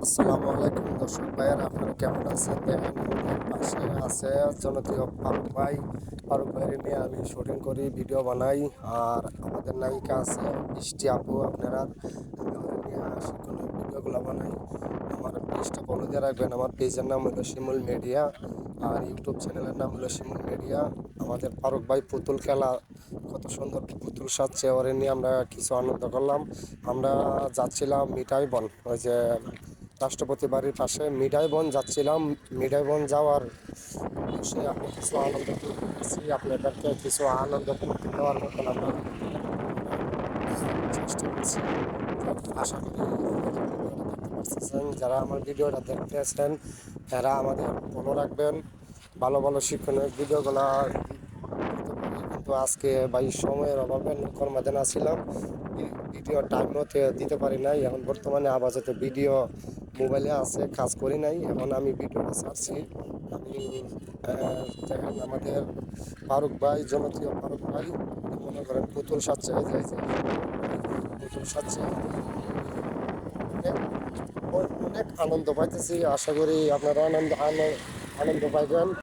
আসসালামু আলাইকুম দর্শক ভাইয়েরা, আপনারা কেমন আছেন? দেখেন আমাদের পাশে আছে জনপ্রিয় ফারুক ভাইয়ের নিয়ে আমি শুটিং করি, ভিডিও বানাই। আর আমাদের নায়িকা আছে বৃষ্টি আপু, আপনারা নিয়ে শিক্ষণীয় ভিডিওগুলো বানাই। আমার পেজটা ফলো দিয়ে রাখবেন। আমার পেজের নাম হলো শিমুল মিডিয়া, আর ইউটিউব চ্যানেলের নাম হলো শিমুল মিডিয়া। আমাদের ফারুক ভাই পুতুল খেলা, কত সুন্দর পুতুল সাজছে, ওরে নিয়ে আমরা কিছু আনন্দ করলাম। আমরা যাচ্ছিলাম মিঠাই বন, ওই যে রাষ্ট্রপতি বাড়ির পাশে মিঠাই বন যাচ্ছিলাম। মিঠাই বন যাওয়ার সে আমি কিছু আনন্দ করতেছি, আপনাদেরকে কিছু আনন্দ করতে দেওয়ার মতন আমরা চেষ্টা করছি। আশা করি আমাদের ভিডিওটা দেখতে পাচ্ছেন। যারা আমার ভিডিওটা দেখতেছেন তারা আমাদের ফলো রাখবেন। ভালো ভালো শিক্ষণীয় ভিডিওগুলো দিতে পারি, কিন্তু আজকে সময়ের অভাবে কর্মদিন আসছিলাম, ভিডিও টাইম মতো দিতে পারি নাই। এখন বর্তমানে আপাতত ভিডিও মোবাইলে আছে, কাজ করি নাই। এখন আমি ভিডিওটা ছাড়ছি। আমি দেখেন আমাদের ফারুক ভাই, জনপ্রিয় ফারুক ভাই, মনে করেন পুতুল সাজছে, এই যে পুতুল সাজছে। অনেক অনেক আনন্দ পাইতেছি। আশা করি আপনারা আনন্দ পাইবেন।